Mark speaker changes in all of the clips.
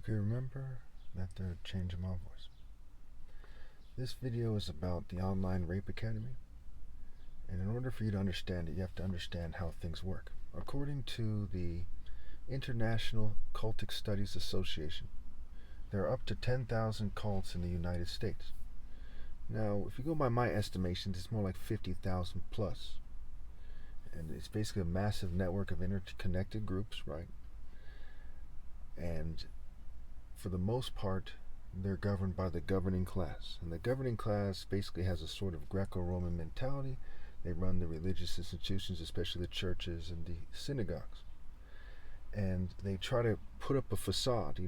Speaker 1: Okay, remember that the change in my voice. This video is about the online rape academy, and in order for you to understand it, you have to understand how things work. According to the International Cultic Studies Association, there are up to 10,000 cults in the United States. Now, if you go by my estimations, it's more like 50,000 plus. And it's basically a massive network of interconnected groups, right? And for the most part, they're governed by the governing class. And the governing class basically has a sort of Greco-Roman mentality. They run the religious institutions, especially the churches and the synagogues. And they try to put up a facade,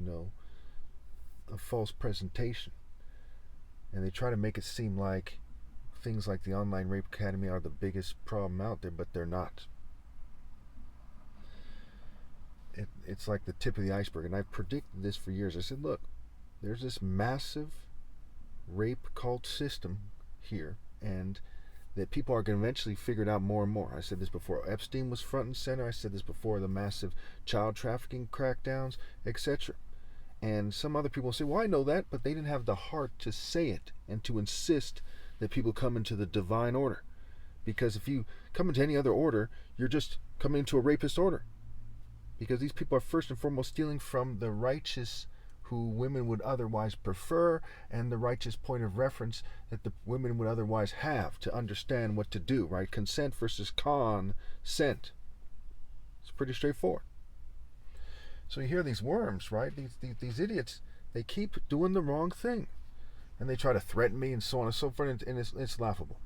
Speaker 1: a false presentation. And they try to make it seem like things like the online rape academy are the biggest problem out there, but they're not. It's like the tip of the iceberg. And I've predicted this for years. I said, look, there's this massive rape cult system here, and that people are going to eventually figure it out more and more. I said this before. Epstein was front and center. I said this before, the massive child trafficking crackdowns, etc. And some other people say, well, I know that, but they didn't have the heart to say it and to insist that people come into the divine order. Because if you come into any other order, you're just coming into a rapist order. Because these people are first and foremost stealing from the righteous who women would otherwise prefer, and the righteous point of reference that the women would otherwise have to understand what to do, right? Consent versus consent. It's pretty straightforward. So you hear these worms, right? These idiots, they keep doing the wrong thing. And they try to threaten me and so on and so forth, and it's laughable.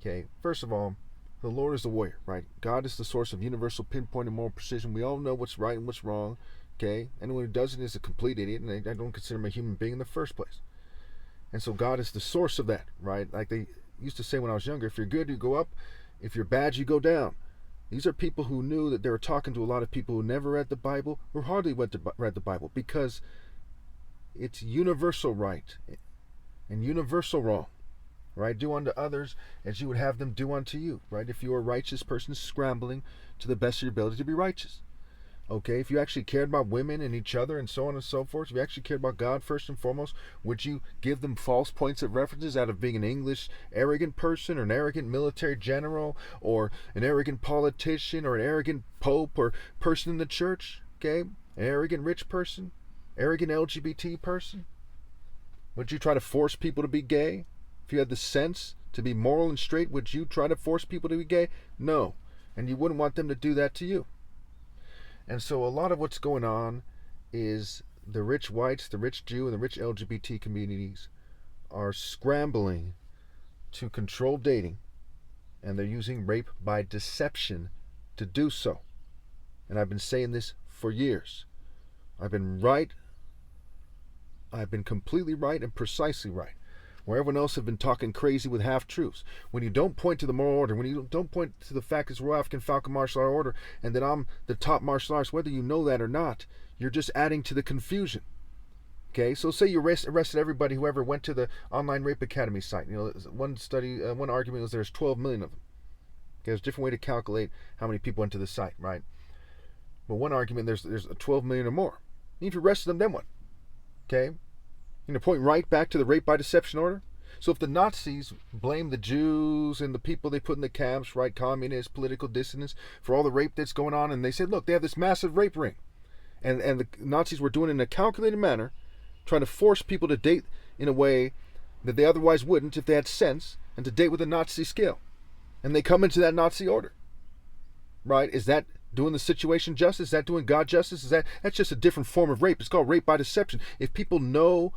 Speaker 1: Okay, first of all, the Lord is the warrior, right? God is the source of universal pinpoint and moral precision. We all know what's right and what's wrong. Okay, anyone who doesn't is a complete idiot, and I don't consider him a human being in the first place. And so God is the source of that, right? Like they used to say when I was younger, if you're good, you go up. If you're bad, you go down. These are people who knew that they were talking to a lot of people who never read the Bible or hardly read the Bible, because it's universal right and universal wrong, right? Do unto others as you would have them do unto you, right? If you're a righteous person scrambling to the best of your ability to be righteous. Okay, if you actually cared about women and each other and so on and so forth, if you actually cared about God first and foremost, would you give them false points of references out of being an English arrogant person or an arrogant military general or an arrogant politician or an arrogant pope or person in the church? Okay, an arrogant rich person, arrogant LGBT person? Would you try to force people to be gay? If you had the sense to be moral and straight, would you try to force people to be gay? No, and you wouldn't want them to do that to you. And so a lot of what's going on is the rich whites, the rich Jew, and the rich LGBT communities are scrambling to control dating, and they're using rape by deception to do so. And I've been saying this for years. I've been right. I've been completely right and precisely right, where everyone else have been talking crazy with half-truths. When you don't point to the moral order, when you don't point to the fact it's Royal African Falcon Martial Art Order and that I'm the top martial artist, whether you know that or not, you're just adding to the confusion. Okay, so say you arrested everybody who ever went to the online rape academy site. One argument was there's 12 million of them. Okay, there's a different way to calculate how many people went to the site, right? But one argument, there's 12 million or more. And if you arrested them, then what? Okay? You're going to point right back to the rape by deception order? So if the Nazis blame the Jews and the people they put in the camps, right, communists, political dissidents, for all the rape that's going on, and they said, look, they have this massive rape ring. And the Nazis were doing it in a calculated manner, trying to force people to date in a way that they otherwise wouldn't if they had sense, and to date with a Nazi scale. And they come into that Nazi order. Right? Is that doing the situation justice? Is that doing God justice? That's just a different form of rape. It's called rape by deception. If people know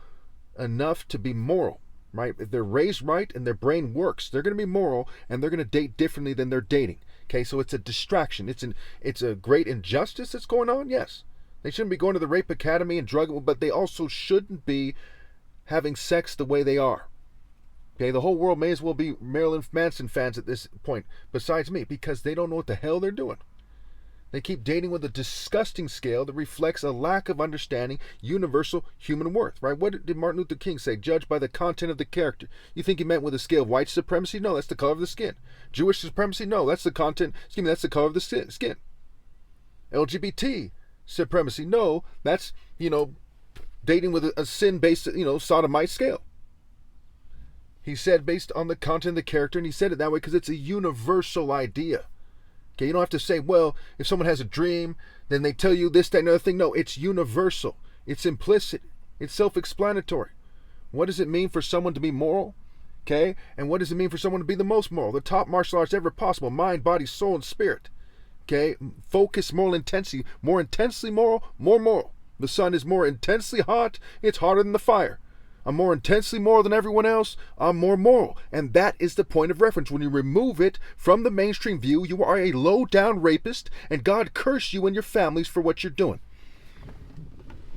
Speaker 1: enough to be moral, right? If they're raised right and their brain works, they're going to be moral, and they're going to date differently than they're dating. Okay, so it's a distraction. It's a great injustice that's going on. Yes, they shouldn't be going to the rape academy and drug, but they also shouldn't be having sex the way they are. Okay, the whole world may as well be Marilyn Manson fans at this point, besides me, because they don't know what the hell they're doing. They keep dating with a disgusting scale that reflects a lack of understanding universal human worth, right? What did Martin Luther King say? Judged by the content of the character. You think he meant with a scale of white supremacy? No, that's the color of the skin. Jewish supremacy? No, that's the content. That's the color of the skin. LGBT supremacy? No, that's, dating with a sin-based, sodomite scale. He said based on the content of the character, and he said it that way because it's a universal idea. Okay, you don't have to say, well, if someone has a dream, then they tell you this, that, and other thing. No, it's universal. It's implicit. It's self-explanatory. What does it mean for someone to be moral? Okay, and what does it mean for someone to be the most moral? The top martial arts ever possible. Mind, body, soul, and spirit. Okay, focus, moral intensity. More intensely moral, more moral. The sun is more intensely hot. It's hotter than the fire. I'm more intensely moral than everyone else. I'm more moral. And that is the point of reference. When you remove it from the mainstream view, you are a low-down rapist, and God curse you and your families for what you're doing.